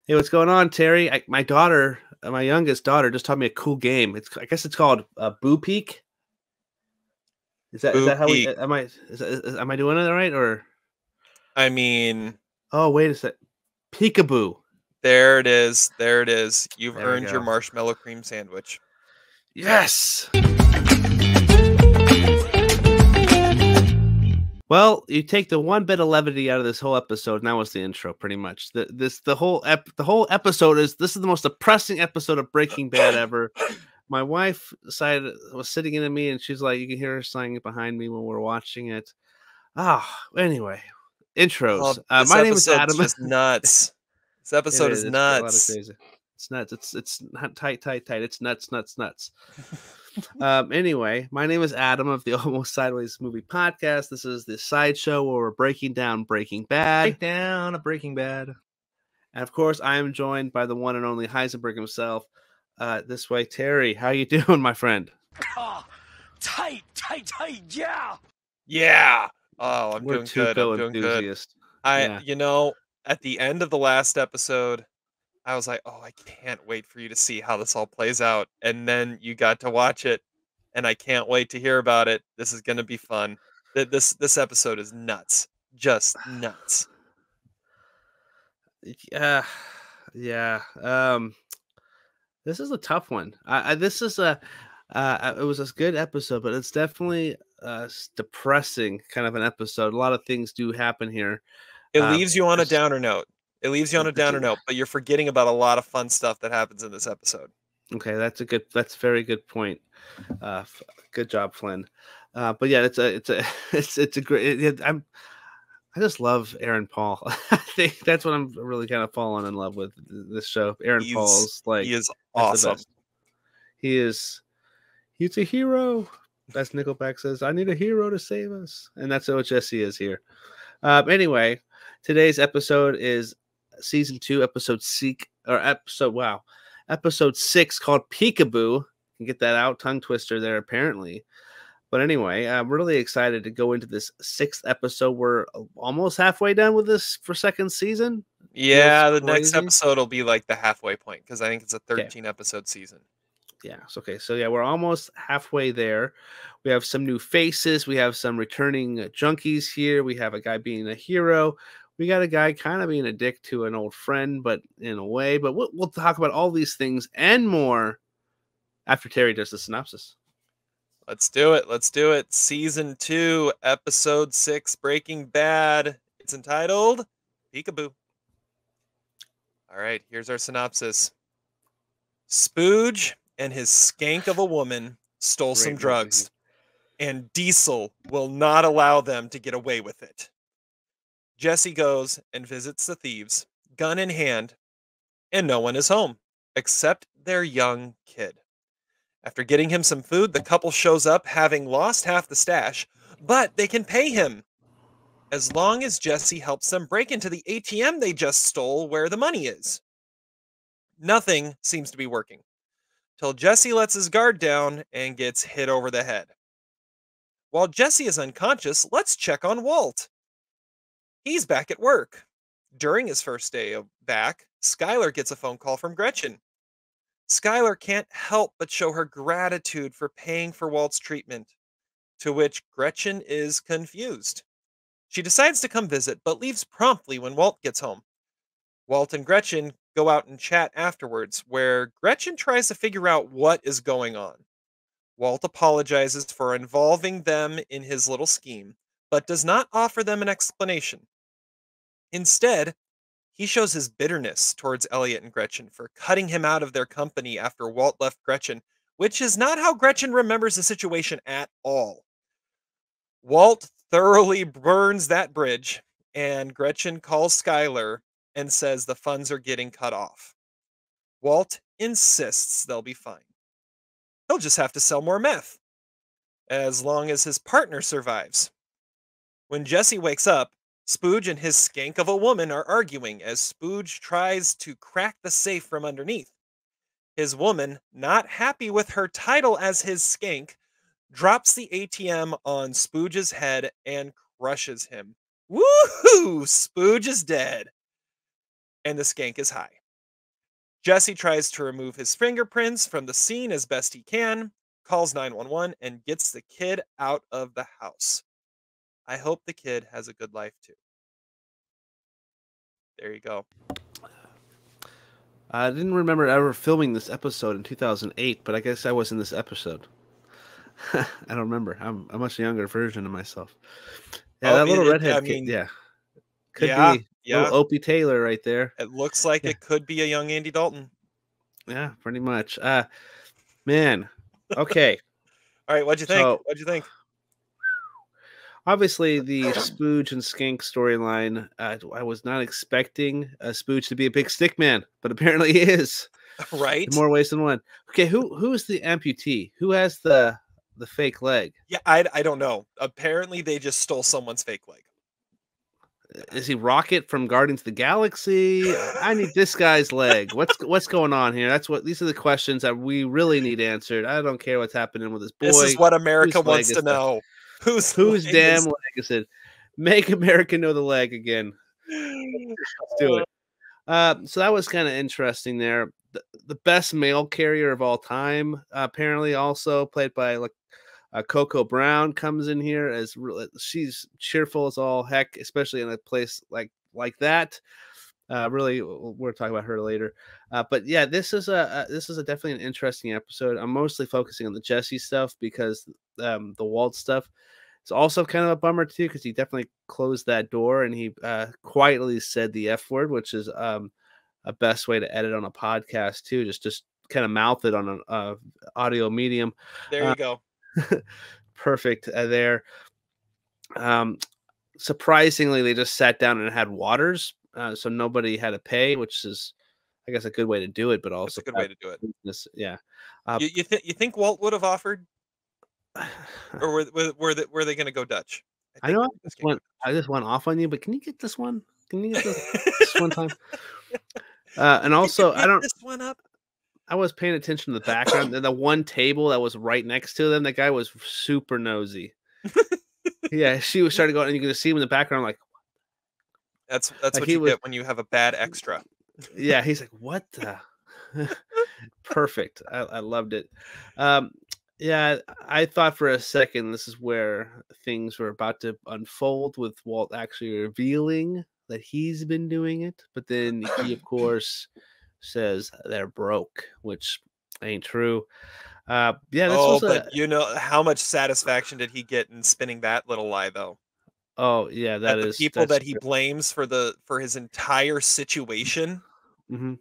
Hey, what's going on, Terry? My daughter, my youngest daughter, just taught me a cool game. I guess it's called Boo Peek. Is Boo that how we? Peep. Am I doing it right? Or I mean, oh, wait a sec, Peekaboo. there it is. There it is. You've There we earned your go. marshmallow cream sandwich. Yes. Well, you take the one bit of levity out of this whole episode, and that was the intro, pretty much. The whole episode this is the most depressing episode of Breaking Bad ever. My wife was sitting into me, and she's like, you can hear her sighing behind me when we're watching it. Anyway, Oh, intros. this My name is episode's Adam. just nuts. This It episode is. is It's a lot of nuts. crazy. It's nuts. It's not tight, tight, tight. It's nuts, nuts, nuts. Anyway, my name is Adam of the Almost Sideways Movie Podcast. This is the sideshow where we're breaking down Breaking Bad. Breakdown of Breaking Bad. And of course, I am joined by the one and only Heisenberg himself. This way, Terry. How you doing, my friend? Oh, tight, yeah. Yeah. Oh, I'm We're doing good. I'm doing good. enthusiast. I, you know, at the end of the last episode, I was like, oh, I can't wait for you to see how this all plays out. And then you got to watch it, and I can't wait to hear about it. This is going to be fun. This episode is nuts. Just nuts. Yeah, yeah. This is a tough one. This is it was a good episode, but it's definitely depressing kind of an episode. A lot of things do happen here. It leaves you on a Just- downer note. It leaves you on a downer note, but you're forgetting about a lot of fun stuff that happens in this episode. Okay, that's a very good point. Good job, Flynn. But yeah, it's a great. I just love Aaron Paul. I think that's what I'm really kind of falling in love with this show. Aaron Paul's like He is that's the awesome. best. He's a hero. As Nickelback says, I need a hero to save us. And that's what Jesse is here. Anyway, today's episode is season 2, episode 6, episode 6 called Peekaboo. You can get that out, tongue twister there apparently. But anyway, I'm really excited to go into this 6th episode. We're almost halfway done with this for second season. Yeah, Feels the next crazy. episode will be like the halfway point because I think it's a 13 episode season. Yeah. Okay. So yeah, we're almost halfway there. We have some new faces. We have some returning junkies here. We have a guy being a hero. We got a guy kind of being a dick to an old friend, but in a way. But we'll talk about all these things and more after Terry does the synopsis. Let's do it. Let's do it. Season 2, episode 6, Breaking Bad. It's entitled Peekaboo. All right, here's our synopsis. Spooge and his skank of a woman stole some Great drugs, and Diesel will not allow them to get away with it. Jesse goes and visits the thieves, gun in hand, and no one is home except their young kid. After getting him some food, the couple shows up having lost half the stash, but they can pay him as long as Jesse helps them break into the ATM they just stole where the money is. Nothing seems to be working till Jesse lets his guard down and gets hit over the head. While Jesse is unconscious, let's check on Walt. He's back at work. During his first day back, Skylar gets a phone call from Gretchen. Skylar can't help but show her gratitude for paying for Walt's treatment, to which Gretchen is confused. She decides to come visit, but leaves promptly when Walt gets home. Walt and Gretchen go out and chat afterwards, where Gretchen tries to figure out what is going on. Walt apologizes for involving them in his little scheme, but does not offer them an explanation. Instead, he shows his bitterness towards Elliot and Gretchen for cutting him out of their company after Walt left Gretchen, which is not how Gretchen remembers the situation at all. Walt thoroughly burns that bridge, and Gretchen calls Skylar and says the funds are getting cut off. Walt insists they'll be fine. He'll just have to sell more meth, as long as his partner survives. When Jesse wakes up, Spooge and his skank of a woman are arguing as Spooge tries to crack the safe from underneath. His woman, not happy with her title as his skank, drops the ATM on Spooge's head and crushes him. Woohoo! Spooge is dead. And the skank is high. Jesse tries to remove his fingerprints from the scene as best he can, calls 911, and gets the kid out of the house. I hope the kid has a good life too. There you go. I didn't remember ever filming this episode in 2008, but I guess I was in this episode. I don't remember. I'm a much younger version of myself. Yeah, Oh, that little I redhead kid. mean, Yeah, could yeah, be little yeah. Opie Taylor right there. It looks like Yeah, it could be a young Andy Dalton. yeah, pretty much. Man. Okay, All right, what'd you think? so What'd you think? obviously the Spooge and Skank storyline. I was not expecting Spooge to be a big stick man, but apparently he is in Right? more ways than one. Okay, who's the amputee? Who has the fake leg? Yeah, I don't know. Apparently, they just stole someone's fake leg. Is he Rocket from Guardians of the Galaxy? I need this guy's leg. What's going on here? These are the questions that we really need answered. I don't care what's happening with this This is boy. what America Whose leg wants to is the know. Whose whose leg damn is? leg is it? Make America know the leg again. Let's do it. So that was kind of interesting there. The best mail carrier of all time, apparently, also played by like Coco Brown, comes in here as she's cheerful as all heck, especially in a place like that. Really, we're talking about her later. But yeah, this is a definitely an interesting episode. I'm mostly focusing on the Jesse stuff because the Walt stuff. It's also kind of a bummer too because he definitely closed that door and he quietly said the F word, which is a best way to edit on a podcast too. Just kind of mouth it on an audio medium. There Uh, you go. perfect there. Um, Surprisingly, they just sat down and had waters, so nobody had to pay, which is, I guess, a good way to do it, but That's also a good way bad to do it. business. Yeah. Uh, You think Walt would have offered, or were they going to go Dutch? I I think know they were just going to I just went off on you, but can you get this one? Can you get this one time? And Can you also, pick this one up? I was paying attention to the background. The one table that was right next to them, the guy was super nosy. Yeah, she was starting to go, and you can see him in the background, That's like what he you was. get when you have a bad extra. Yeah, he's like, what the? Perfect. I loved it. Um, yeah, I thought for a second this is where things were about to unfold with Walt actually revealing that he's been doing it, but then he, of course, says they're broke, which ain't true. Yeah, this Oh, was but a. you know how much satisfaction did he get in spinning that little lie, though? Oh yeah, That the people that's that he true. blames for his entire situation, Hmm.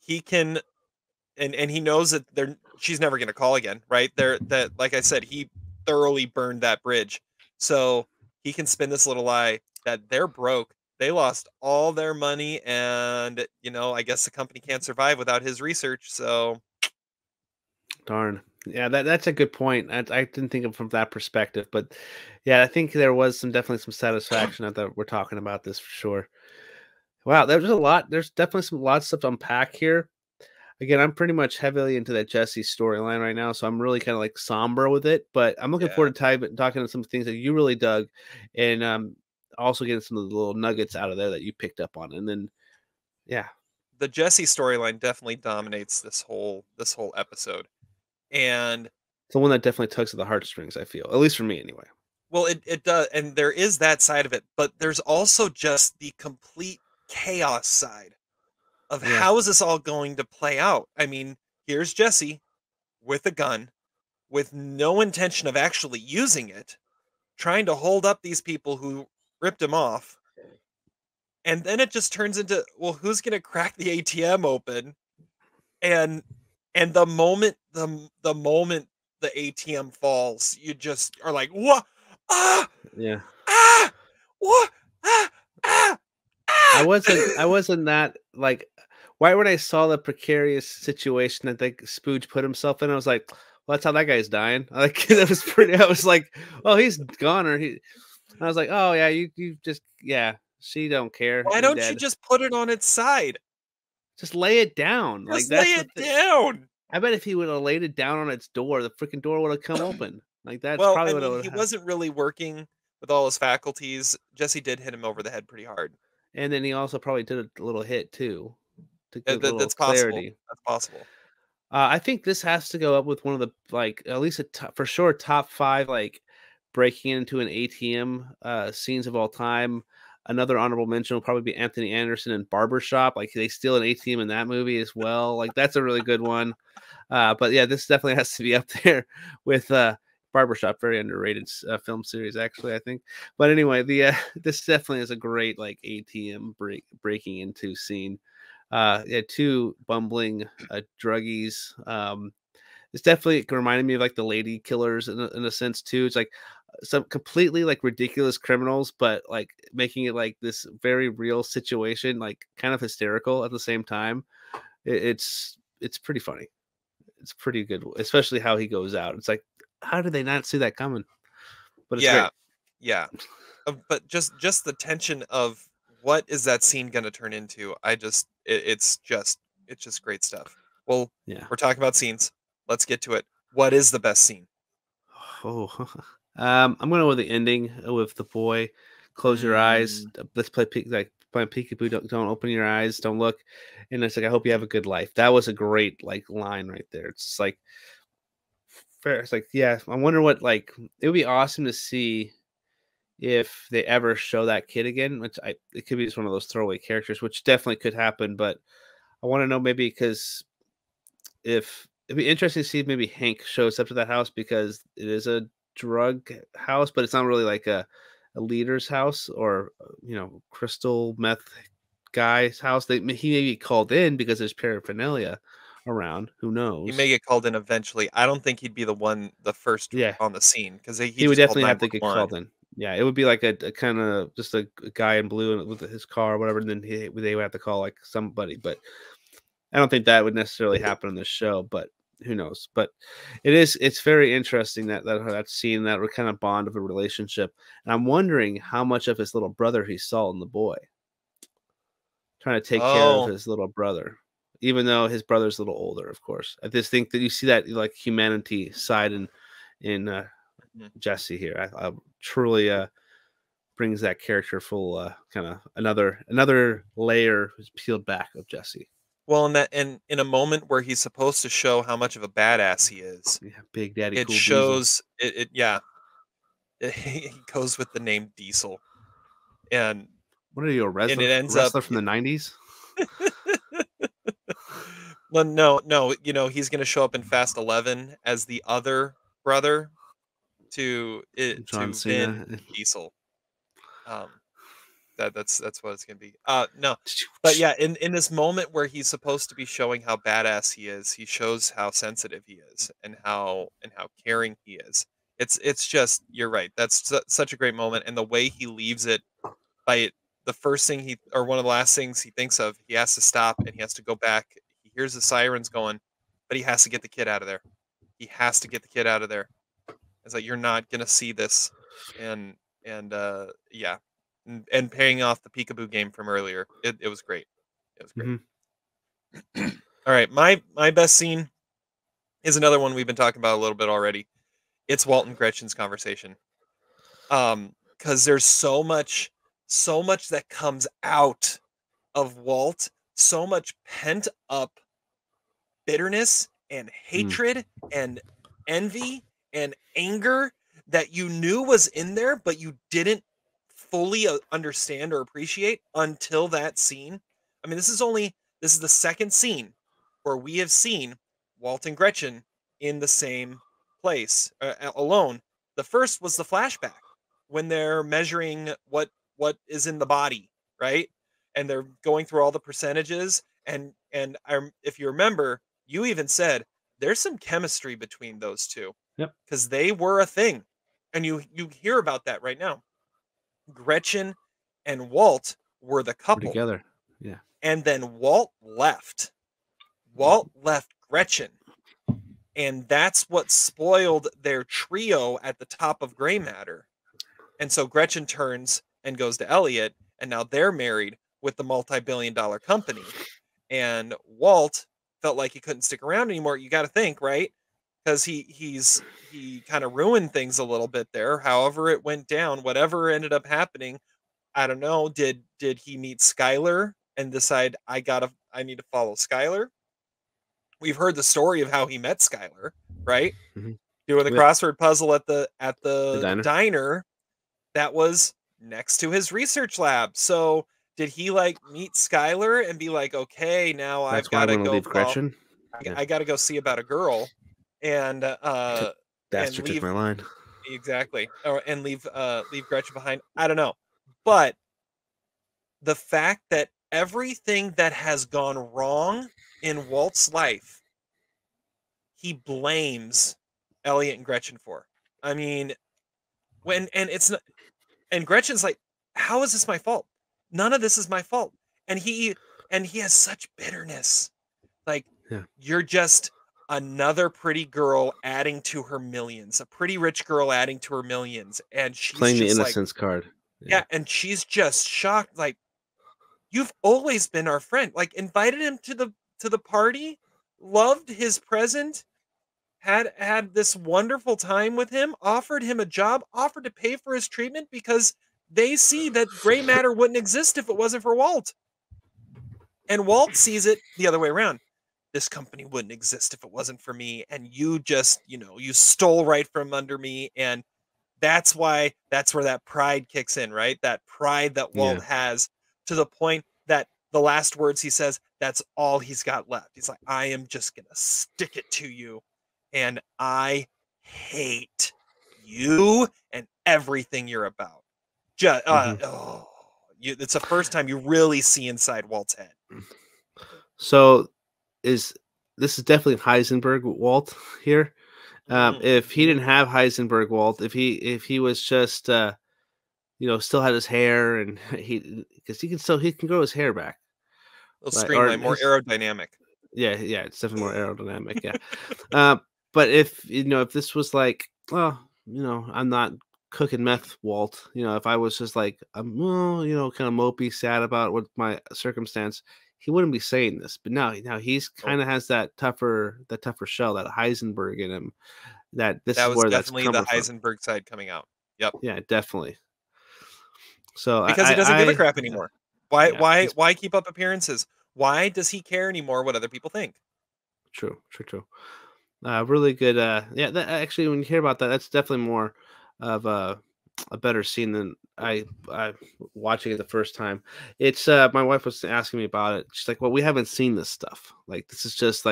he can, and he knows that she's never going to call again, right? That, like I said, he thoroughly burned that bridge, so he can spin this little lie that they're broke. They lost all their money, and I guess the company can't survive without his research. So Darn. Yeah, that's a good point. I didn't think of it from that perspective, but yeah, I think there was definitely some satisfaction at that we're talking about this for sure. Wow, there's a lot. There's definitely some lots of stuff to unpack here. Again, I'm pretty much heavily into that Jesse storyline right now, so I'm really kind of like somber with it. But I'm looking yeah, forward to talking to some things that you really dug, and also getting some of the little nuggets out of there that you picked up on. And then, yeah, the Jesse storyline definitely dominates this whole episode. And it's the one that definitely tugs at the heartstrings. I feel, at least for me, anyway. well, it does, and there is that side of it, but there's also just the complete chaos side of Yeah, how is this all going to play out. I mean, here's Jesse with a gun, with no intention of actually using it, trying to hold up these people who ripped him off. And then it just turns into, well, who's going to crack the ATM open? And the moment the ATM falls, you just are like, "What? Ah! yeah. Ah! What? Ah! Ah! Ah!" I wasn't that like right when I saw the precarious situation that like Spooge put himself in, I was like, well, that's how that guy's dying. Like that was pretty I was like, oh, he's gone or he I was like, oh yeah, you just yeah, she don't care. Why You're don't you dead. just put it on its side? Just lay it down. Like Just lay that's the it thing. down. I bet if he would have laid it down on its door, the freaking door would have come open. Like that's Well, probably I what it mean, would he have. wasn't really working with all his faculties. Jesse did hit him over the head pretty hard. And then he also probably did a little hit too. to give a little That's possible. clarity. That's possible. I think this has to go up with one of the like at least for sure top five like breaking into an ATM scenes of all time. Another honorable mention will probably be Anthony Anderson in Barbershop. Like they steal an ATM in that movie as well. Like that's a really good one. But yeah, this definitely has to be up there with Barbershop. Very underrated film series, actually, I think. But anyway, the this definitely is a great like ATM breaking into scene. Yeah, two bumbling druggies. It's definitely reminded me of like the lady killers in a sense too. It's like some completely like ridiculous criminals, but like making it like this very real situation, like kind of hysterical at the same time. It's pretty funny. It's pretty good, especially how he goes out. It's like, how did they not see that coming? But it's Yeah, great. yeah. But just the tension of what is that scene gonna turn into? It's just great stuff. Well, Yeah. we're talking about scenes. Let's get to it. What is the best scene? Oh, I'm gonna go with the ending with the boy. Close your eyes. Mm, Let's play like playing peekaboo. Don't open your eyes. Don't look. And it's like, I hope you have a good life. That was a great like line right there. It's just like fair. It's like, yeah. I wonder what like it would be awesome to see if they ever show that kid again. Which it could be just one of those throwaway characters, which definitely could happen. But I want to know maybe because if it'd be interesting to see if maybe Hank shows up to that house because it is a drug house, but it's not really like a leader's house or crystal meth guy's house. He may be called in because there's paraphernalia around. Who he may knows? get called in eventually. I don't think he'd be the first Yeah, on the scene because he he would just called definitely have to get 911. called in. Yeah, it would be like a kind of just a guy in blue with his car or whatever, and then they would have to call like somebody. But I don't think that would necessarily happen in this show, but who knows? But it's very interesting that scene, that kind of bond of a relationship. And I'm wondering how much of his little brother he saw in the boy, trying to take care of Oh, his little brother, even though his brother's a little older, of course. I just think that you see that like humanity side in mhm. Jesse here. I truly brings that character full kind of another layer is peeled back of Jesse. Well, and in a moment where he's supposed to show how much of a badass he is, Yeah, Big Daddy it Cool Diesel. shows it. Yeah, he goes with the name Diesel, and What are you, and it a ends up. wrestler from the 90s? Well, no, he's gonna show up in Fast 11 as the other brother John to Vin Cena. Diesel. Um, that's what it's gonna be. No, but yeah, in this moment where he's supposed to be showing how badass he is, he shows how sensitive he is and how caring he is. It's just you're right. That's such a great moment, and the way he leaves it by the first thing he or one of the last things he thinks of, he has to stop and he has to go back. He hears the sirens going, but he has to get the kid out of there. He has to get the kid out of there. It's like you're not gonna see this, and yeah, and paying off the Peekaboo game from earlier. It was great. It was great. Mhm. All right, my best scene is another one we've been talking about a little bit already. It's Walt and Gretchen's conversation. Because there's so much that comes out of Walt, so much pent up bitterness and Mm. hatred and envy and anger that you knew was in there, but you didn't fully understand or appreciate until that scene. I mean, this is the second scene where we have seen Walt and Gretchen in the same place alone. The first was the flashback when they're measuring what is in the body, right? And they're going through all the percentages if you remember, you even said there's some chemistry between those two Yep. because they were a thing, and you hear about that right now. Gretchen and Walt were the We're couple, together. Yeah. and then Walt left. Walt left Gretchen, and that's what spoiled their trio at the top of Gray Matter. And so Gretchen turns and goes to Elliot, and now they're married with the multi-billion-dollar company. And Walt felt like he couldn't stick around anymore. You got to think, right? Because he kind of ruined things a little bit there. However, it went down, whatever ended up happening, I don't know. Did he meet Skylar and decide I need to follow Skylar. We've heard the story of how he met Skylar, right? Mhm. Doing the Yep. crossword puzzle at the The diner. diner that was next to his research lab. So did he like meet Skylar and be like, okay, now I've That's why got I'm to gonna go leave Gretchen. Yeah, I got to go see about a girl and Daster took leave my line. exactly or and leave Gretchen behind. I don't know. But the fact that everything that has gone wrong in Walt's life, he blames Elliot and Gretchen for. I mean, when and it's not and Gretchen's like, "How is this my fault? None of this is my fault." And he has such bitterness. Like, Yeah, you're just another pretty girl adding to her millions, a pretty rich girl adding to her millions, and she's playing the just like, innocence card. Yeah, yeah, and she's just shocked like, "You've always been our friend." Like, invited him to the party, loved his present, had this wonderful time with him, offered him a job, offered to pay for his treatment because they see that gray matter wouldn't exist if it wasn't for Walt. And Walt sees it the other way around. This company wouldn't exist if it wasn't for me. And you just, you stole right from under me. And that's where that pride kicks in, right? That pride that yeah. Walt has to the point that the last words he says, that's all he's got left. He's like, I am just going to stick it to you. And I hate you and everything you're about. Just, Hmm. it's the first time you really see inside Walt's head. So is this is definitely Heisenberg Walt here. If he Mhm. didn't have Heisenberg Walt, if he was just still had his hair and because he can grow his hair back, A little right? Or streamlined, more his aerodynamic. yeah, it's definitely more aerodynamic. Yeah. Uh, but if this was like, oh, I'm not cooking meth, Walt. If I was just like, well, kind of mopey, sad about what my circumstance, he wouldn't be saying this. But now he's Nope. kind of has that tougher shell, that Heisenberg in him. That this That is was where that's definitely the coming from. Heisenberg side coming out. Yep. Yeah, definitely. So Because he doesn't give a crap yeah, anymore. yeah, he's Why keep up appearances? Why does he care anymore what other people think? true, true, true. Really good. Yeah, actually, when you hear about that, that's definitely more of a better scene than I watching it the first time. It's my wife was asking me about it. She's like, "Well, we haven't seen this stuff. Like, this is just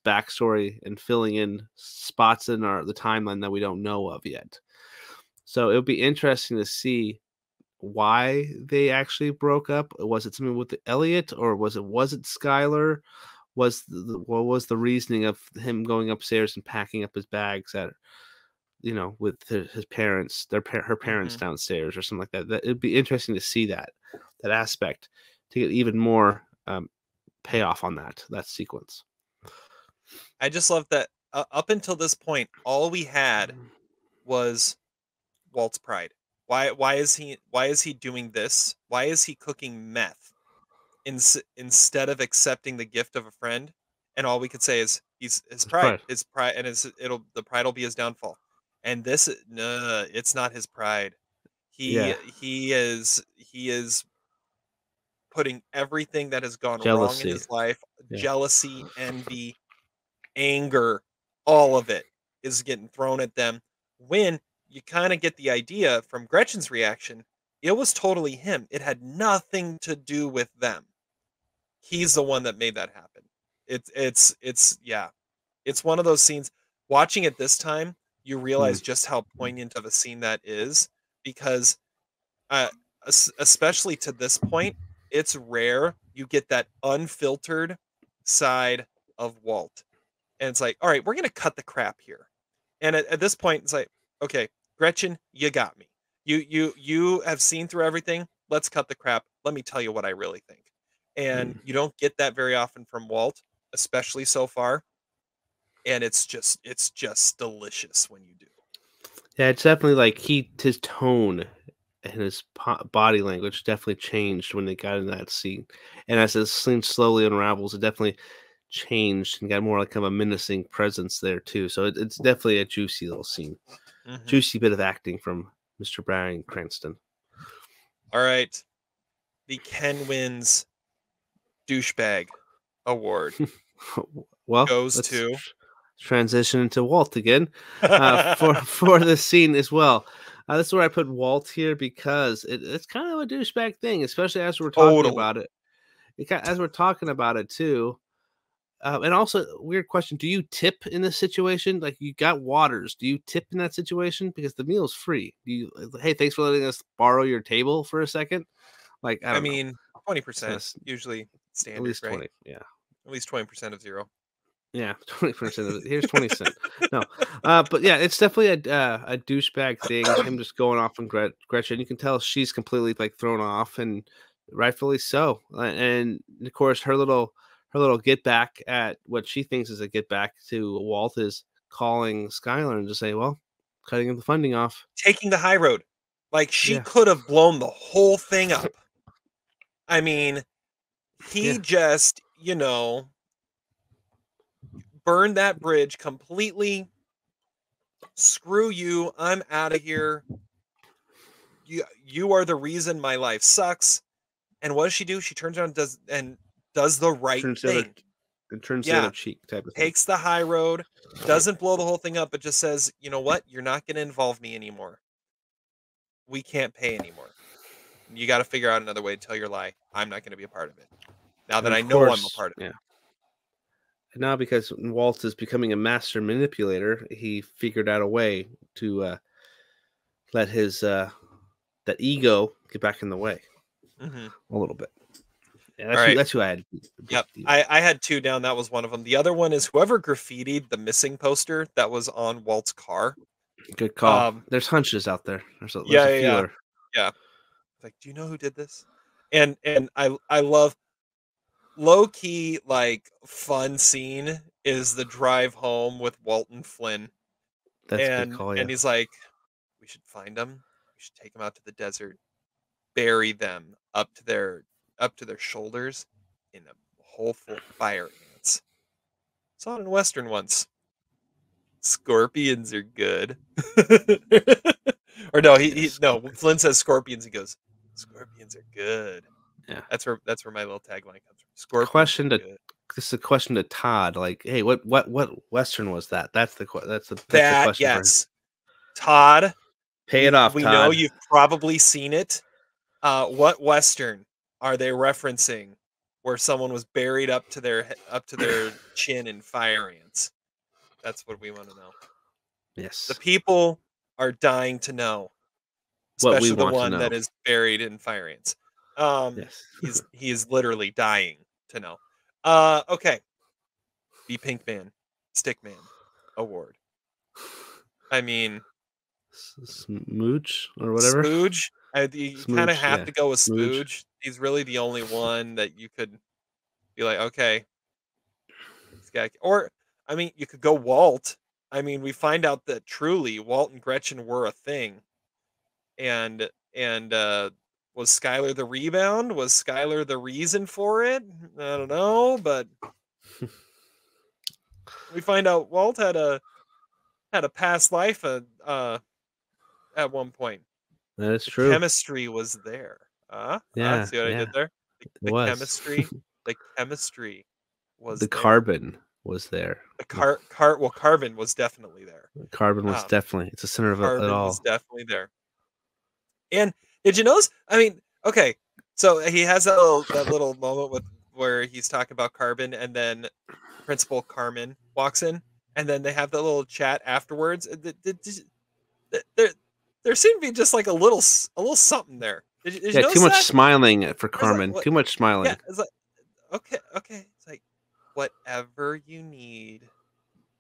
backstory and filling in spots in the timeline that we don't know of yet." So it'll be interesting to see why they actually broke up. Was it something with Elliot, or was it Skylar? What was the reasoning of him going upstairs and packing up his bags with his parents, her parents Hmm. downstairs or something like that? It'd be interesting to see that aspect to get even more payoff on that sequence. I just love that up until this point, all we had was Walt's pride. Why is he doing this? Why is he cooking meth instead of accepting the gift of a friend? And all we could say is His pride. his pride, and the pride will be his downfall. And this, no, it's not his pride. Yeah, He is putting everything that has gone wrong in jealousy. his life, Yeah. jealousy, envy, anger, all of it is getting thrown at them. When you kind of get the idea from Gretchen's reaction, it was totally him. It had nothing to do with them. He's the one that made that happen. It's yeah. It's one of those scenes watching it this time, you Hmm. realize just how poignant of a scene that is because uh especially to this point, it's rare you get that unfiltered side of Walt. And it's like, all right, we're gonna cut the crap here. And at this point, it's like, okay, Gretchen, you got me. You have seen through everything. Let's cut the crap. Let me tell you what I really think. And Hmm. you don't get that very often from Walt, especially so far. And it's just delicious when you do. Yeah, it's definitely like his tone and his body language definitely changed when they got in that scene. And as the scene slowly unravels, it definitely changed and got more like kind of a menacing presence there too. So it's definitely a juicy little scene, Hmm. juicy bit of acting from Mr. Bryan Cranston. All right, the Ken wins douchebag award Well, goes let's to transition into Walt again for this scene as well. That's where I put Walt here because it's kind of a douchebag thing, especially as we're talking totally. about it. As we're talking about it too. And also, weird question: do you tip in this situation? Like, you got Waters. Do you tip in that situation because the meal's free? Do you? Hey, thanks for letting us borrow your table for a second. Like, I I don't know. mean, It's kind 20% of usually at standard, least right? 20. Yeah. At least 20% of 0. Yeah, 20% of it. Here's 20 cents. No, but yeah, it's definitely a douchebag thing. Him just going off on Gretchen. You can tell she's completely like thrown off, and rightfully so. And of course, her little get back at what she thinks is a get back to Walt is calling Skylar and just say, "Well, cutting the funding off." Taking the high road. Like, she Yeah, could have blown the whole thing up. I mean, he yeah, just, burned that bridge completely. Screw you. I'm out of here. You are the reason my life sucks. And what does she do? She turns around and does the right turns the other, thing. and turns the other Yeah, cheek type of thing. takes the high road, doesn't blow the whole thing up, but just says, "You know what? You're not going to involve me anymore. We can't pay anymore. You got to figure out another way to tell your lie. I'm not going to be a part of it. Now And that of I know I'm a course, part of it." yeah. And now, because Walt is becoming a master manipulator, he figured out a way to let his that ego get back in the way Hmm. a little bit. Yeah, All that's who right. that's who I had a big Yep. deal. I had two down. That was one of them. The other one is whoever graffitied the missing poster that was on Walt's car. Good call. Um, There's hunches out there. There's yeah, a yeah, yeah. feeler. Yeah. Like, do you know who did this? And I love low key, like, fun scene is the drive home with Walton Flynn. That's a good And call. Yeah. and he's like, "We should find them. We should take them out to the desert, bury them up to their shoulders in a hole full of fire ants." Saw it in Western once. Scorpions are good. Or no, he Yes. no, Flynn says scorpions, he goes, "Scorpions are good." Yeah. That's where my little tagline comes from. Scorpions are Question to good. This is a question to Todd. Like, hey, what Western was that? That's the That, question for him. yes. Todd, Pay it we off, we know Todd. you've probably seen it. What Western are they referencing where someone was buried up to their chin in fire ants? That's what we wanna know. The Yes. people are dying to know, What we especially the want to one know. that is buried in fire ants. Yes. He is literally dying to know. Okay, Be Pink Man, Stick Man award. I mean, Smooch or whatever. Spooge. You kind of Smooch. have Yeah. to go with Smooch. Spooge. He's really the only one that you could be like, okay, this guy. Or, I mean, you could go Walt. I mean, we find out that truly Walt and Gretchen were a thing, and was Skylar the rebound? Was Skylar the reason for it? I don't know, but we find out Walt had a past life at one point. That is The true. chemistry was there. Yeah. See what I Yeah. did there? It The was. chemistry The was there. carbon was there. The carbon was definitely there. Carbon was Um, definitely it's the center of it Carbon was all. definitely there. And did you notice? I mean, okay, so he has that little moment with where he's talking about Carbon, and then Principal Carmen walks in, and then they have that little chat afterwards. There, there seemed to be just like a little something there. Did you Yeah, too notice much that? smiling for I was like, Carmen. what? Too much Yeah, smiling. it's like, okay, okay. It's like, whatever you need,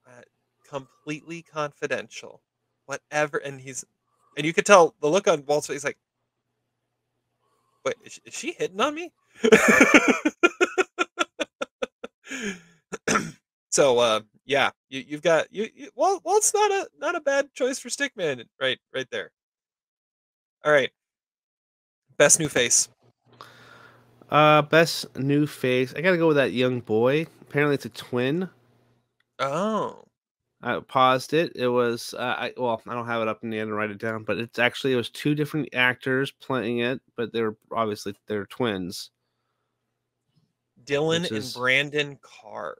uh, completely confidential, whatever. And you could tell the look on Walt's face, like, wait, is she hitting on me? So, yeah, you've got Walt's not a bad choice for Stickman, right there. All right, best new face. Best new face. I gotta go with that young boy. Apparently, it's a twin. Oh, I paused it. It was I don't have it up in the end and write it down, but it was two different actors playing it, but they're twins. Dylan which and is Brandon Carr.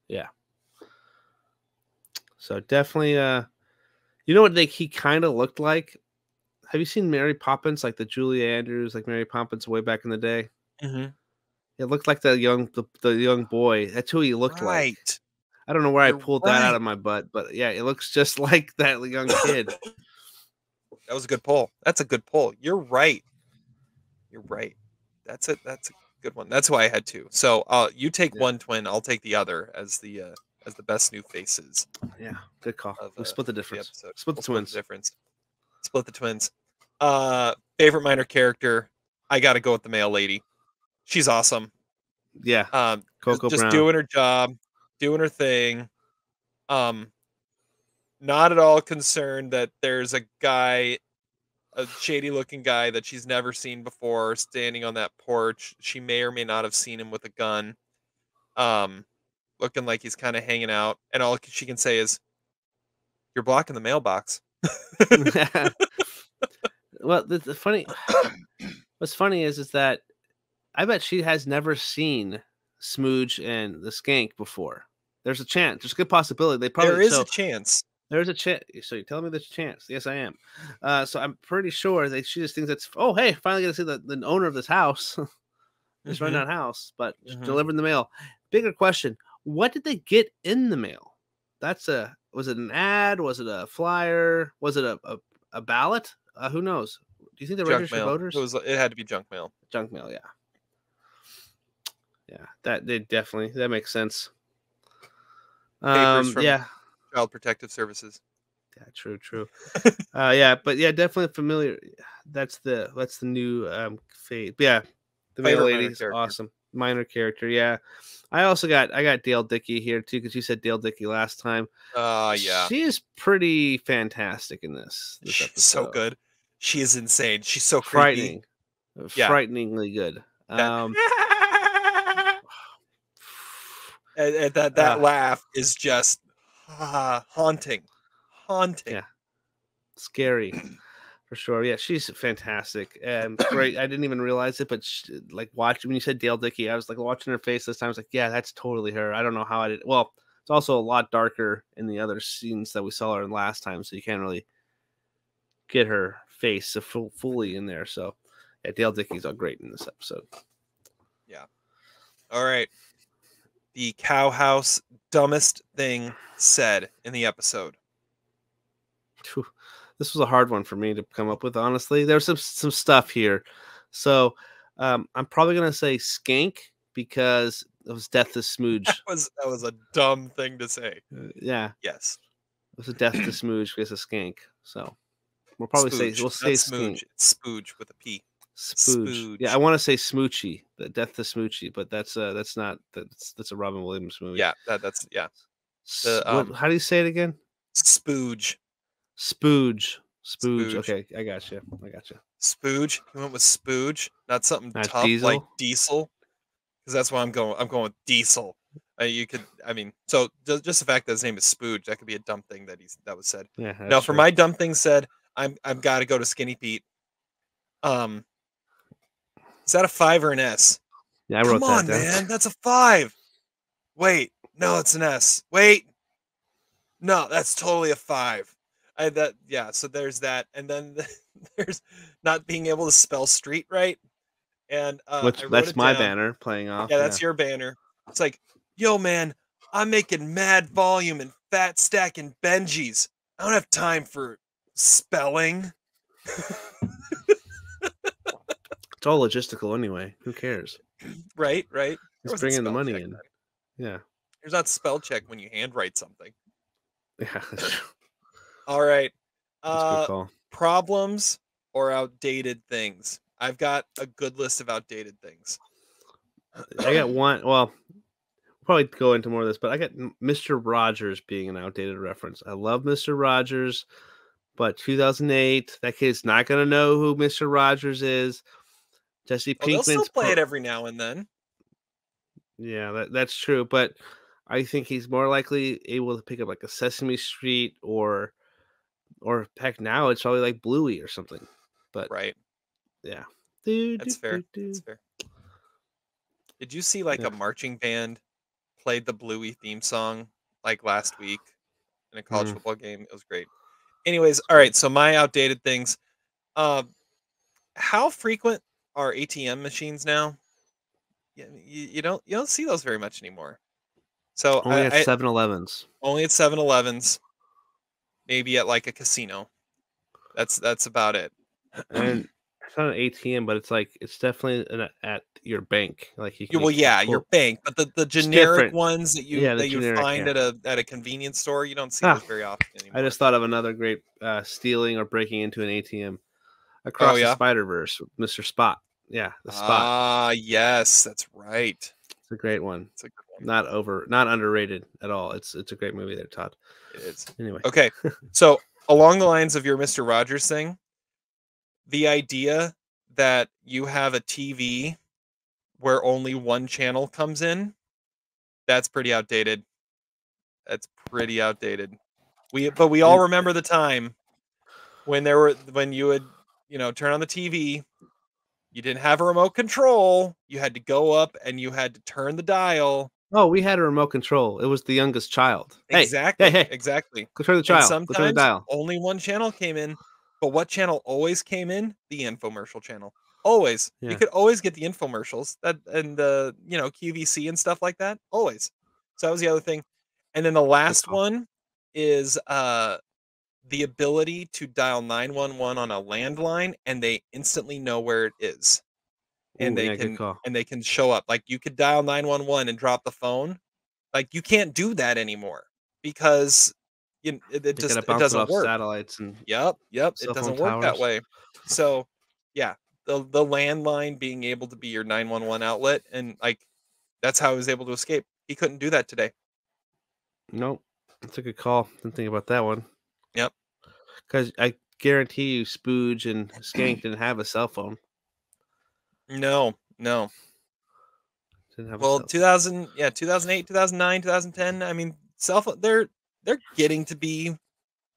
yeah. So definitely, you know what he kind of looked like? Have you seen Mary Poppins, like the Julie Andrews, like Mary Poppins way back in the day? Mhm. It looked like the young boy. That's who he looked like. Right. I don't know where I You're pulled that out right. of my butt, but yeah, it looks just like that young kid. That was a good pull. That's a good pull. You're right. You're right. That's a good one. That's why I had two. So, you take Yeah, one twin, I'll take the other as the best new faces yeah, good call. of We split the the difference. episode. Split We'll the split the twins. difference. Split the twins. Favorite minor character, I got to go with the male lady. She's awesome. Yeah, Coco Just Brown. doing her job, doing her thing. Um, Not at all concerned that there's a shady looking guy that she's never seen before standing on that porch. She may or may not have seen him with a gun. Um, Looking like he's kind of hanging out, and all she can say is, "You're blocking the mailbox." Well, the funny, what's funny is that I bet she has never seen Smooge and the Skank before. There's a chance. There's a good possibility. They There probably is a so chance. there's a chance. So you're telling me there's a chance? Yes, I am. So I'm pretty sure that she just thinks that's oh hey, finally gonna see the owner of this house. Just running Hmm. out house, but Hmm. delivering the mail. Bigger question: what did they get in the mail? That's a was it an ad? Was it a flyer? Was it a ballot? Who knows? Do you think they're Junk registered mail. voters? It had to be junk mail. Junk mail, yeah, yeah. That they definitely that makes sense. Papers from Yeah, Child Protective Services. yeah, true, true. Yeah, but yeah, definitely familiar. That's the new fate. Yeah, the mail Favorite lady minor is character. awesome. Minor character, yeah. I got Dale Dickey here too because you said Dale Dickey last time. Yeah. She is pretty fantastic in this She's so episode. good. She is insane. She's so creepy. Frightening, Yeah. frighteningly good. That Uh, that laugh is just haunting. Haunting. yeah, scary. For sure, yeah, she's fantastic and great. I didn't even realize it, but like watching when you said Dale Dickey, I was like watching her face this time. I was like, yeah, that's totally her. I don't know how I did. Well, it's also a lot darker in the other scenes that we saw her in last time, so you can't really get her face so fully in there. So, yeah, Dale Dickey's all great in this episode. Yeah. All right. The cow house dumbest thing said in the episode. Phew. This was a hard one for me to come up with. Honestly, there's some stuff here, so I'm probably gonna say Skank because it was Death to Smooge. That was a dumb thing to say. Yeah, Yes. it was a Death to Smooge because of Skank. So we'll Spooge, not say Skink. smooge. It's spooge with a P. Spooge. Yeah, I Spooge. want to say Smoochie, the Death to Smoochie, but that's not that's a Robin Williams movie. Yeah, that's yeah. The What? How do you say it again? spooge. Spooge. Spooge. Spooge. Okay, I got you. I got you. Spooge. You went with spooge, not something Not tough like Diesel. diesel. Because that's why I'm going. I'm going with diesel. You could. I mean, so just the fact that his name is Spooge, that could be a dumb thing that was said. Yeah, No, that's for true. my dumb thing said, I've got to go to Skinny Pete. Um, is that a 5 or an S? Yeah, I Come wrote that on, down. man, that's a 5. Wait, no, it's an S. Wait, no, that's totally a 5. Yeah. So there's that, and then there's not being able to spell street right, and Which I wrote that's it my down. banner playing off. Yeah, Yeah. that's your banner. It's like, yo, man, I'm making mad volume and fat stacking Benjis. I don't have time for spelling. It's all logistical anyway. Who cares? Right, right. There It's wasn't bringing the spell money check in. then. Yeah. There's not spell check when you handwrite something. Yeah. All right. That's a good Uh, call. Problems or outdated things. I've got a good list of outdated things. I got one. Well, probably go into more of this, but I got Mr. Rogers being an outdated reference. I love Mr. Rogers, but 2008, that kid's not going to know who Mr. Rogers is. Jesse Oh, they'll still Pinkman's play it every now and then. yeah, that's true, but I think he's more likely able to pick up like a Sesame Street or heck now it's probably like Bluey or something. But Right. yeah. Do, do, That's fair. do, do. That's fair. Did you see like Yeah. a marching band played the Bluey theme song like last week in a college Mm, football game? It was great. Anyways, it's all right. great. So my outdated things. Um, how frequent are ATM machines now? Yeah, you don't see those very much anymore. So Only at I 7-Elevens. only at 7-Elevens, maybe at like a casino. That's about it. And it's not an ATM, but it's definitely at your bank. Like you Yeah, can well, yeah, your pull. bank, but the It's generic different. ones that you Yeah, the that you generic. find Yeah. at a convenience store, you don't see Ah, those very often I anymore. just thought of another great stealing or breaking into an ATM Oh across the yeah. Spider Verse with Mr. Spot. Yeah, the Spot. Ah, yes, that's right. It's a great one. It's a good one. Not underrated at all. It's a great movie there, Todd. It is. Anyway, Okay. So, along the lines of your Mr. Rogers thing, the idea that you have a TV where only one channel comes in, that's pretty outdated. That's pretty outdated. We all it, remember the time when you would, turn on the TV. You didn't have a remote control. You had to go up and you had to turn the dial. oh, we had a remote control. It was the youngest child. Hey, hey, Exactly, hey! exactly. Go turn the And child. Go turn the sometimes dial. only one channel came in, but what channel always came in? The infomercial channel. Always. You Yeah, could always get the infomercials that and the, QVC and stuff like that. Always. So that was the other thing. And then the good last call. one is the ability to dial 911 on a landline and they instantly know where it is. And Ooh, they yeah, good can call. and they can show up. Like you could dial 911 and drop the phone. Like you can't do that anymore because it They gotta just it bounce it doesn't off work. satellites and Yep, yep, it cell phone doesn't work that towers. way. So, yeah, the landline being able to be your 911 outlet and like that's how he was able to escape. He couldn't do that today. Nope, that's a good call. Didn't think about that one. Yep. Because I guarantee you, Spooge and Skank didn't have a cell phone. No, no. Didn't have a Well, cell phone. 2000, yeah, 2008, 2009, 2010. I mean, cell phone they're getting to be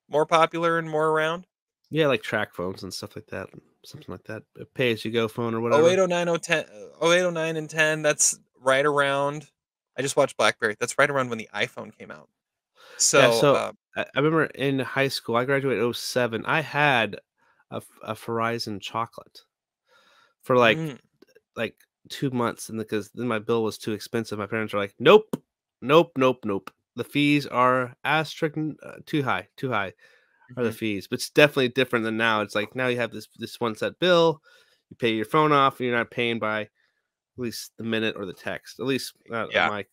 more popular and more around. Yeah, like track phones and stuff like that. Something like that. A pay as you go phone or Oh eight, whatever. oh nine, oh 10, oh 08, oh 09 and 10, that's right around. I just watched BlackBerry. That's right around when the iPhone came out. Yeah, So, so I remember in high school, I graduated '07. I had a Verizon chocolate for mm, like 2 months, and because then my bill was too expensive, my parents were like, "Nope, nope, nope, nope. The fees are too high are the mhm. fees." But it's definitely different than now. It's like now you have this one set bill, you pay your phone off, and you're not paying by at least the minute or the text. At least not in Yeah, my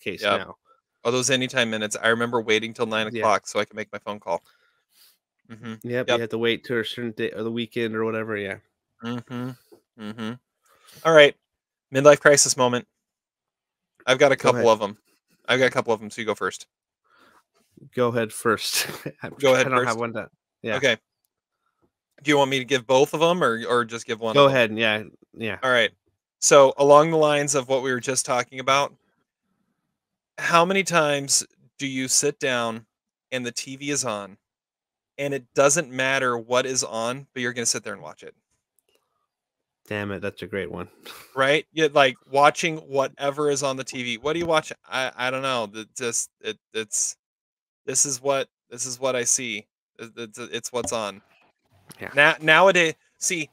case yep. now. All those anytime minutes. I remember waiting till nine Yeah. o'clock so I could make my phone call. Mhm. Yep, you Yep. have to wait to a certain day or the weekend or whatever. Yeah. Mhm. Mhm. All right. Midlife crisis moment. I've got a Go couple ahead. of them. I've got a couple of them, so you go first. Go ahead first. Go I ahead don't have first. one done. Yeah. Okay. Do you want me to give both of them or just give one of Go them? ahead. Yeah. Yeah. All right. So, along the lines of what we were just talking about, how many times do you sit down and the TV is on and it doesn't matter what is on, but you're going to sit there and watch it? Damn it. That's a great one. Right? Yeah, like watching whatever is on the TV. What do you watch? I don't know. Just it's this is what I see. It's what's on. Yeah. Nowadays, see,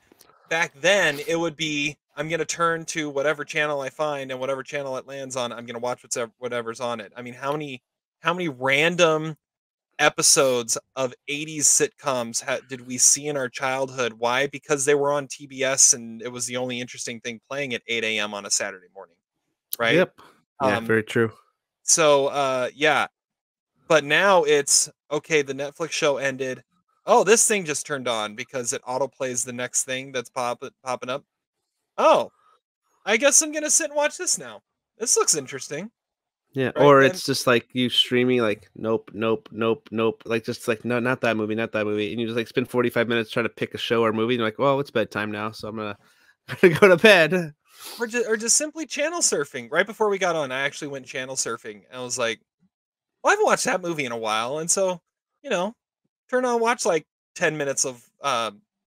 back then it would be I'm gonna turn to whatever channel I find and whatever channel it lands on, I'm gonna watch whatever's on it. I mean, how many random episodes of 80s sitcoms did we see in our childhood? Why? Because they were on TBS and it was the only interesting thing playing at 8 a.m. on a Saturday morning, right? Yep. Yeah. Um, Very true. so yeah, but now it's okay, the Netflix show ended. Oh, this thing just turned on because it autoplays the next thing that's popping up. Oh, I guess I'm gonna sit and watch this now. This looks interesting, Yeah, right? or Then it's just like you streaming like nope, nope, nope, nope. Like just like no, not that movie, not that movie. And you just like spend 45 minutes trying to pick a show or movie and you're like, well, it's bedtime now, so I'm gonna go to bed. or just simply channel surfing. Right before we got on, I actually went channel surfing. And I was like, well, I haven't watched that movie in a while, and so you know, watch like 10 minutes of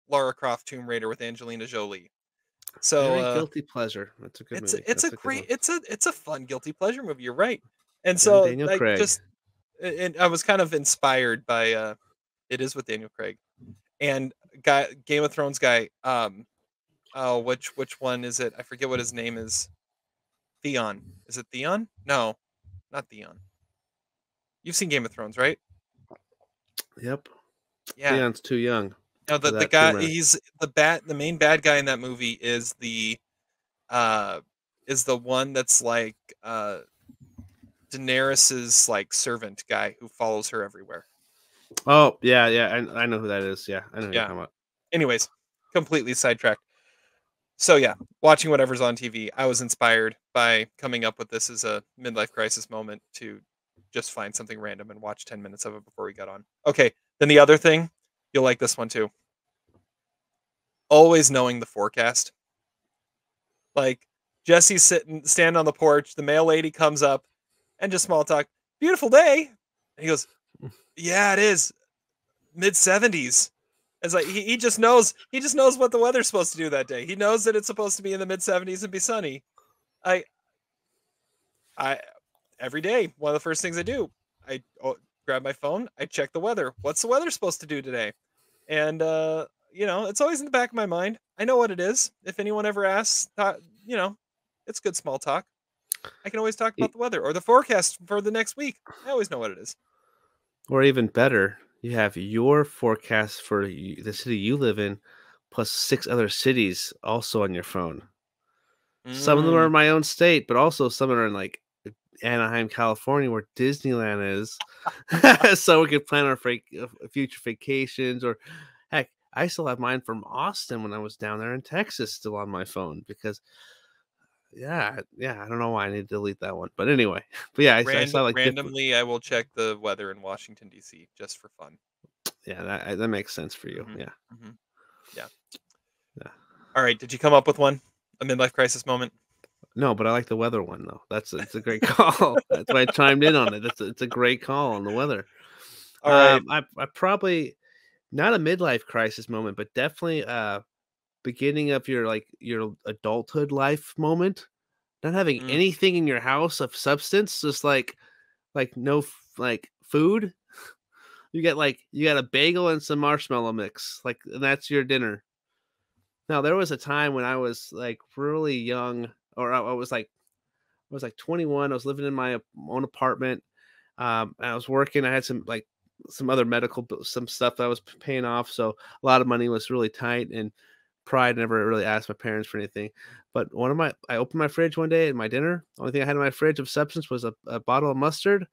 Lara Croft Tomb Raider with Angelina Jolie. So Very guilty pleasure. That's a good movie. it's a That's a good great one. it's a fun guilty pleasure movie. You're right. And And so Daniel like Craig. just and I was kind of inspired by it is with Daniel Craig and guy Game of Thrones guy. Oh, which one is it? I forget what his name is. Theon. Is it Theon? No, not Theon. You've seen Game of Thrones, right? Yep. Yeah. Theon's too young No, for the that guy boomerang. he's the main bad guy in that movie uh is the one that's like Daenerys's like servant guy who follows her everywhere. Oh, yeah, yeah. I know who that is. Yeah, I know who you're Yeah. talking about. Anyways, completely sidetracked. So yeah, watching whatever's on TV, I was inspired by coming up with this as a midlife crisis moment to just find something random and watch 10 minutes of it before we got on. Okay, then the other thing, you'll like this one too. Always knowing the forecast. Like Jesse's stand on the porch, the mail lady comes up and just small talk, beautiful day. And he goes, yeah, it is mid 70s. It's like he just knows what the weather's supposed to do that day. He knows that it's supposed to be in the mid 70s and be sunny. I I every day, one of the first things I do, I grab my phone, I check the weather. What's the weather supposed to do today? And it's always in the back of my mind. I know what it is. If anyone ever asks, you know, it's good small talk. I can always talk E- about the weather or the forecast for the next week. I always know what it is. Or even better, you have your forecast for the city you live in, plus 6 other cities also on your phone. Some of them are Mm, in my own state, but also some are in like Anaheim, California, where Disneyland is. So we could plan our future vacations. Or heck, I still have mine from Austin when I was down there in Texas still on my phone because yeah, I don't know why I need to delete that one. But anyway, but yeah, I saw like different. randomly, I will check the weather in Washington D.C. just for fun. Yeah, that makes sense for you. Hmm. Yeah, Hmm. Yeah. yeah. All right. Did you come up with one? A midlife crisis moment? No, but I like the weather one though. It's a great call. That's why I chimed in on it. It's a great call on the weather. All right. I probably not a midlife crisis moment, but definitely beginning of your like your adulthood life moment. Not having Mm, anything in your house of substance, just like no like food. You got a bagel and some marshmallow mix, like and that's your dinner. Now there was a time when I was like really young, or I was like 21. I was living in my own apartment. And I was working. I had some like some other some stuff that I was paying off, so a lot of money was really tight. And pride never really asked my parents for anything. But I opened my fridge one day and my dinner. Only thing I had in my fridge of substance was a bottle of mustard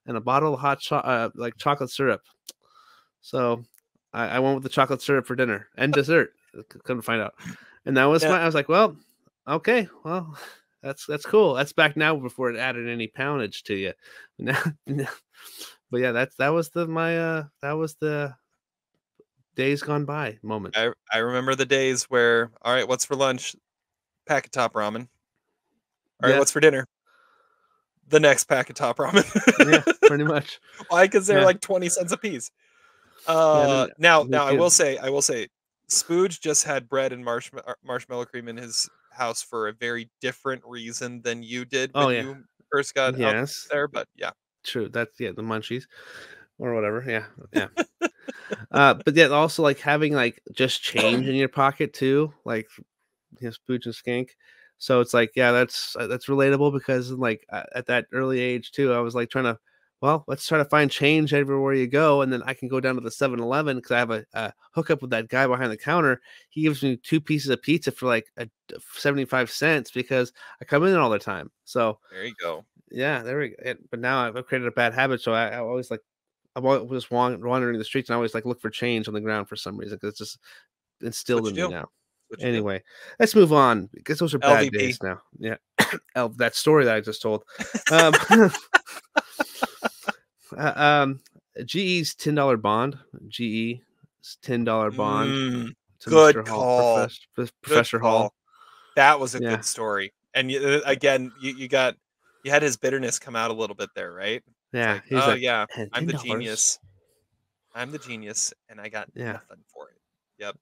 and a bottle of like chocolate syrup. So I went with the chocolate syrup for dinner and dessert. Couldn't find out, and that was now, my. I was like, well, okay, well, that's cool. That's back now before it added any poundage to you. Now, but yeah, that was that was the days gone by moment. I remember the days where, all right, what's for lunch? Pack of top ramen. All right, Yeah, what's for dinner? The next pack of top ramen. yeah, pretty much. Why? Because they're Yeah, like 20 cents a piece. yeah. Then Now the kid. I will say, Spooge just had bread and marshmallow cream in his house for a very different reason than you did Oh when yeah, you first got out yes, there. But yeah, true. That's the munchies or whatever. Yeah, yeah. But yeah, also like having like just change in your pocket too, like Spooch and Skank. So it's like, yeah, that's relatable because like at that early age too, I was like trying to, well, let's try to find change everywhere you go, and then I can go down to the 7-Eleven because I have a hookup with that guy behind the counter. He gives me 2 pieces of pizza for like 75 cents because I come in there all the time. So there you go. yeah, there we go. But now I've created a bad habit, so I always like I'm always just wandering the streets and I always like look for change on the ground for some reason because it's just That's instilled what you in me do. now. That's what you do. Anyway, let's move on because those are bad LVP. days now. Yeah. That story that I just told. Um, uh, um, GE's $10 bond. GE's $10 bond Mm, to good Mr. Hall, call. Good Professor call. Hall. That was a Yeah, good story. And again, you had his bitterness come out a little bit there, right? It's yeah. like, He's oh like yeah, I'm the $10. genius. I'm the genius, and I got Yeah, nothing for it. Yep.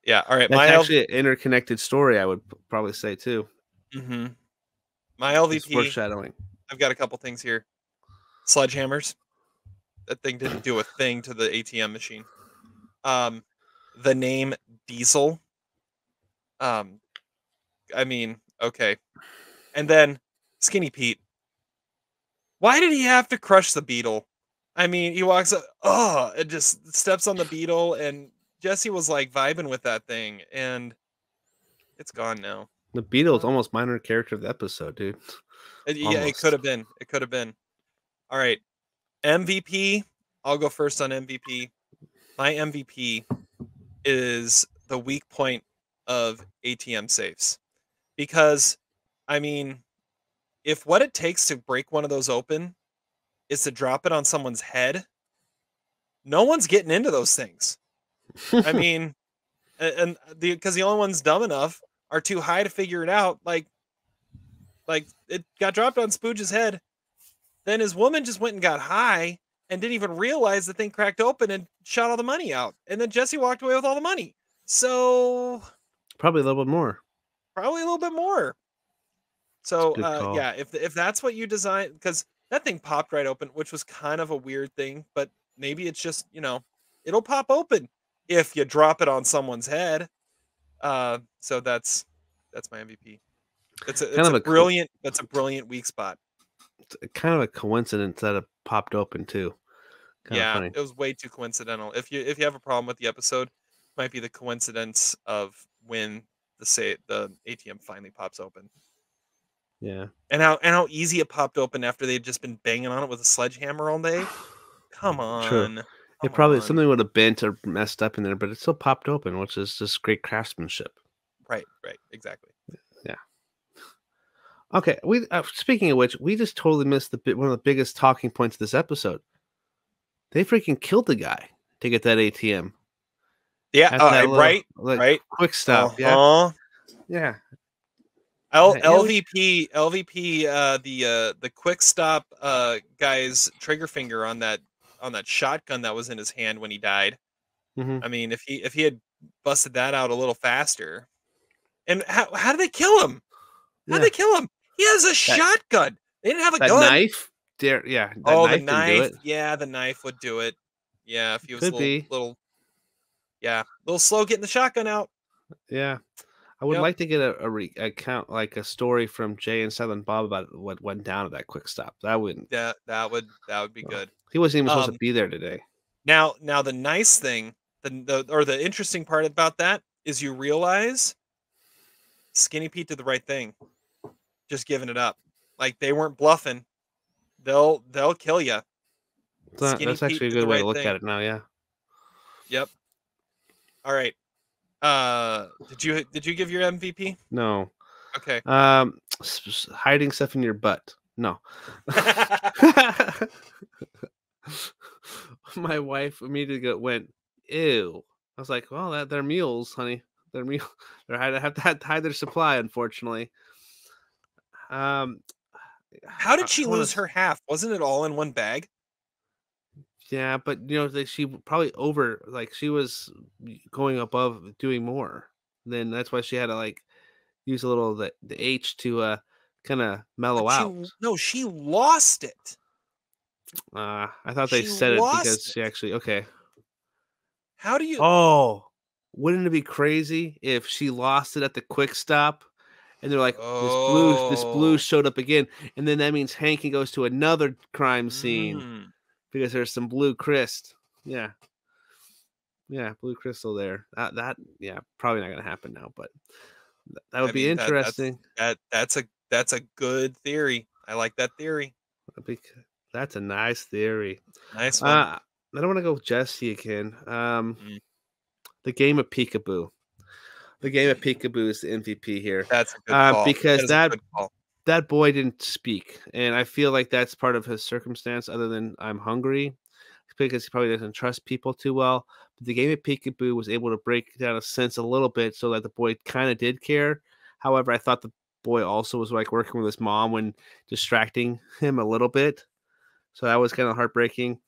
Yeah. All right. That's actually an interconnected story, I would probably say too. Mm-hmm. My Just LVP. foreshadowing. I've got a couple things here. Sledgehammers. That thing didn't do a thing to the ATM machine. The name Diesel. Um, I mean, okay. And then Skinny Pete. Why did he have to crush the beetle? I mean, he walks up, and just steps on the beetle, and Jesse was like vibing with that thing, and it's gone now. The Beatles almost minor character of the episode, dude. Yeah, it could Almost. have been. It could have been. All right, MVP. I'll go first on MVP. My MVP is the weak point of ATM safes because, I mean, if what it takes to break one of those open is to drop it on someone's head, no one's getting into those things. I mean, and because the only ones dumb enough are too high to figure it out. Like it got dropped on Spooge's head. Then his woman just went and got high and didn't even realize the thing cracked open and shot all the money out. And then Jesse walked away with all the money. So Probably a little bit more. probably a little bit more. It's a So good call. yeah, if that's what you design, because that thing popped right open, which was kind of a weird thing, but maybe it's just, it'll pop open if you drop it on someone's head. So that's my MVP. It's a Kind it's a of a brilliant that's a brilliant weak spot. kind of a coincidence that it popped open too. Kind of Yeah, funny. it was way too coincidental. If you have a problem with the episode, might be the coincidence of when the ATM finally pops open. Yeah. And how easy it popped open after they'd just been banging on it with a sledgehammer all day. Come True. on. It Come probably on. something would have bent or messed up in there, but it still popped open, which is just great craftsmanship. Right, exactly. Yeah. Okay. We speaking of which, we just totally missed one of the biggest talking points of this episode. They freaking killed the guy to get that ATM Yeah, at that little right, like right. quick stop. Yeah. Uh-huh. Yeah. Yeah, LVP, the quick stop guy's trigger finger on that shotgun that was in his hand when he died. mhm. I mean, if he had busted that out a little faster, and how did they kill him? How did Yeah. they kill him? He has a shotgun. They didn't have a That gun. knife. There. Yeah. That Oh, the knife didn't do knife. it. Yeah, the knife would do it. Yeah, if he was a Could little be. little yeah, a little slow getting the shotgun out. Yeah. I would Yep. like to get account like a story from Jay and Silent Bob about what went down at that quick stop. That wouldn't. That would be Well, good. he wasn't even supposed to Um, be there today. now the nice thing, the interesting part about that is you realize Skinny Pete did the right thing, just giving it up. Like they weren't bluffing. They'll kill you. Skinny That's Pete actually a did the good way to right look thing. at it now. Yeah. Yep. All right. Did you give your MVP? No. Okay. Hiding stuff in your butt. No. My wife immediately went, "Ew." I was like, "Well, they're mules, honey. They're mule. They have to hide their supply, unfortunately." Um, How did she I want lose to. her half? Wasn't it all in one bag? Yeah, but she probably like she was going above doing more. Then that's why she had to like use a little of the H to kind of mellow But out. she lost it. I thought they She said it because lost she it. actually okay. How do you Oh, wouldn't it be crazy if she lost it at the quick stop and they're like this blue Oh. showed up again, and then that means Hanky goes to another crime scene Mm. because there's some blue crystal. Yeah. Yeah, blue crystal there. Yeah, probably not gonna happen now, but that I would be mean interesting. that's a good theory. I like that theory. That'd be that's a nice theory. Nice one. I don't want to go with Jesse again. Mm. The game of Peekaboo. The game of Peekaboo is the MVP here, That's a good call. because That is a good call. that boy didn't speak, and I feel like that's part of his circumstance. Other than I'm hungry, because he probably doesn't trust people too well. But the game of Peekaboo was able to break down a sense a little bit, so that the boy kind of did care. However, I thought the boy also was like working with his mom when distracting him a little bit, so that was kind of heartbreaking.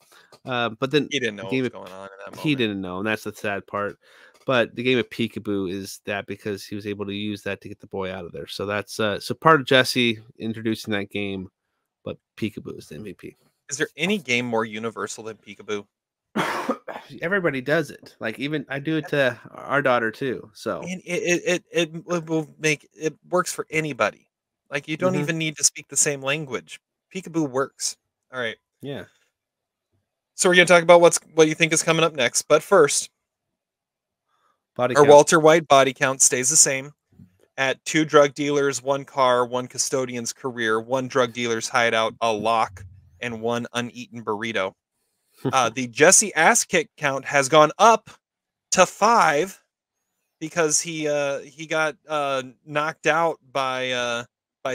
But then He didn't the know what game was of going on in that he moment. didn't know, and that's the sad part. But the game of Peekaboo is that because he was able to use that to get the boy out of there. So that's so part of Jesse introducing that game, but Peekaboo is the MVP. Is there any game more universal than Peekaboo? Everybody does it. Like even I do it to our daughter too. So And it will make it works for anybody. Like, you don't mhm, even need to speak the same language. Peekaboo works. All right. yeah, So we're gonna talk about what you think is coming up next. But first, body our count. Walter White body count stays the same at 2 drug dealers, 1 car, 1 custodian's career, 1 drug dealer's hideout, a lock, and 1 uneaten burrito. The Jesse ass kick count has gone up to 5 because he got knocked out by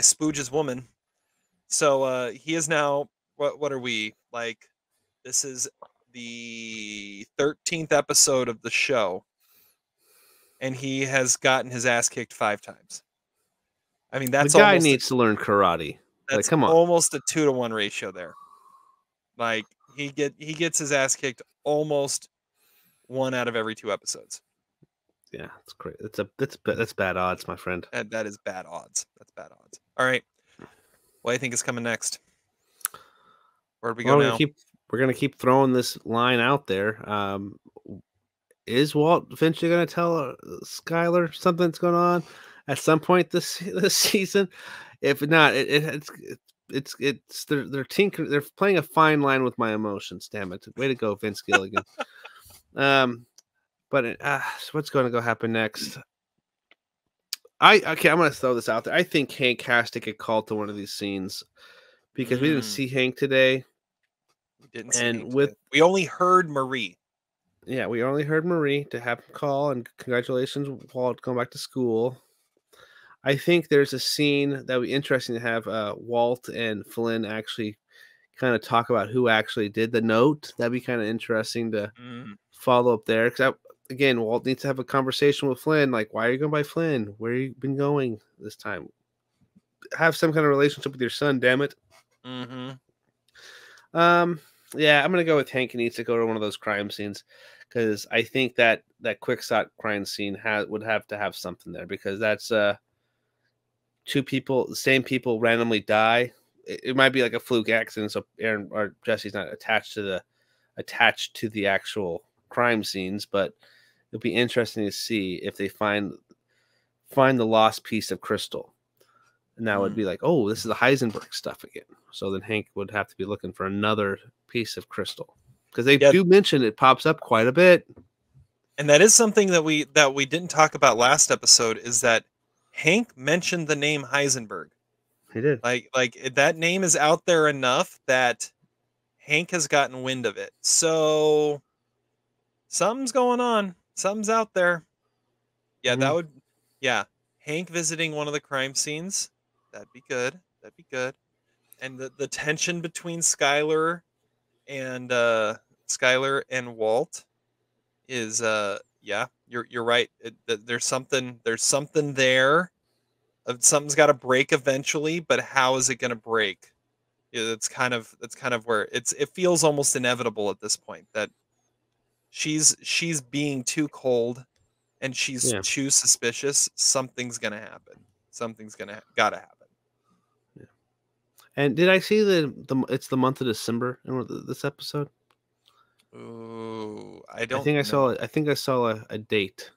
Spooge's woman. So he is now, what are we, like, this is the 13th episode of the show, and he has gotten his ass kicked 5 times. I mean, The guy needs to learn karate. Like, that's come on. almost a 2-to-1 ratio there. Like, he gets his ass kicked almost 1 out of every 2 episodes. Yeah, it's great. That's bad odds, my friend. And that is bad odds. That's bad odds. All right. What do you think is coming next? Where do we go Well, now? we're gonna keep throwing this line out there. Is Walt eventually gonna tell Skylar something's going on at some point this season? If not, it's they're playing a fine line with my emotions. Damn it! Way to go, Vince Gilligan. But what's going to go happen next? I'm going to throw this out there. I think Hank has to get called to one of these scenes because we didn't see Hank today. We didn't see And Hank with today. We only heard Marie. Yeah, we only heard Marie to have him call, and congratulations, Walt, going back to school. I think there's a scene that would be interesting to have Walt and Flynn actually kind of talk about who actually did the note. That'd be kind of interesting to follow up there. Because again, Walt needs to have a conversation with Flynn. Like, why are you going by Flynn? Where you been going this time? Have some kind of relationship with your son, damn it. Yeah, I'm gonna go with Hank. He needs to go to one of those crime scenes because I think that quick shot crime scene would have to have something there because that's 2 people, the same people randomly die. It might be like a fluke accident, so Aaron or Jesse's not attached to the actual crime scenes, but it'll be interesting to see if they find the lost piece of crystal. And that would be like, oh, this is the Heisenberg stuff again. So then Hank would have to be looking for another piece of crystal because they do mention it pops up quite a bit. And that is something that we didn't talk about last episode, is that Hank mentioned the name Heisenberg. He did. Like that name is out there enough that Hank has gotten wind of it. So something's going on. Something's out there. Yeah, that would, yeah. Hank visiting one of the crime scenes. That'd be good. That'd be good. And the tension between Skylar and Walt is yeah, you're right. There's something there. Something's got to break eventually, but how is it going to break? That's kind of where it feels almost inevitable at this point that she's being too cold and she's too suspicious. Something's going to happen. Something's gotta happen. Yeah. And did I see it's the month of December in this episode? Ooh, I don't. I think I saw a date.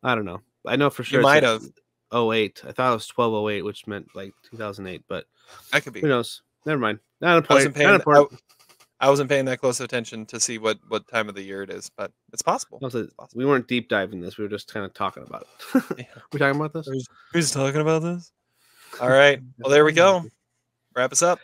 I don't know. I know for sure. You might have. 08. I thought it was 1208, which meant like 2008. But that could be. Who knows? Never mind. Not important. I wasn't paying that close attention to see what time of the year it is, but it's possible. We weren't deep diving this. We were just kind of talking about it. Yeah. We talking about this? Who's talking about this? All right. Well, there we go. Wrap us up.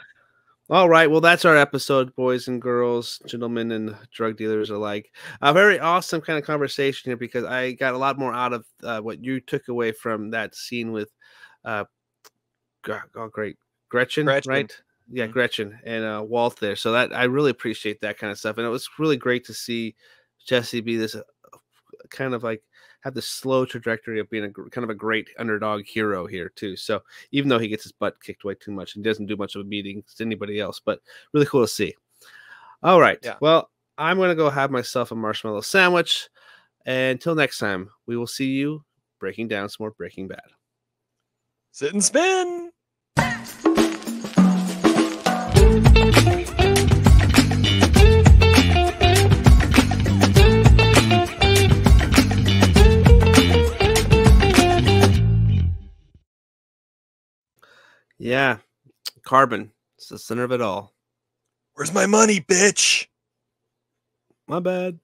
All right. Well, that's our episode, boys and girls, gentlemen and drug dealers alike. A very awesome kind of conversation here because I got a lot more out of what you took away from that scene with Gretchen, right? Yeah, Gretchen and Walt there. So that I really appreciate that kind of stuff. And it was really great to see Jesse be this kind of like have the slow trajectory of being kind of a great underdog hero here too. So even though he gets his butt kicked way too much and doesn't do much of a meeting to anybody else, but really cool to see. All right. Yeah. Well, I'm going to go have myself a marshmallow sandwich And until next time, we will see you breaking down some more Breaking Bad. Sit and spin. Yeah, carbon. It's the center of it all. Where's my money, bitch? My bad.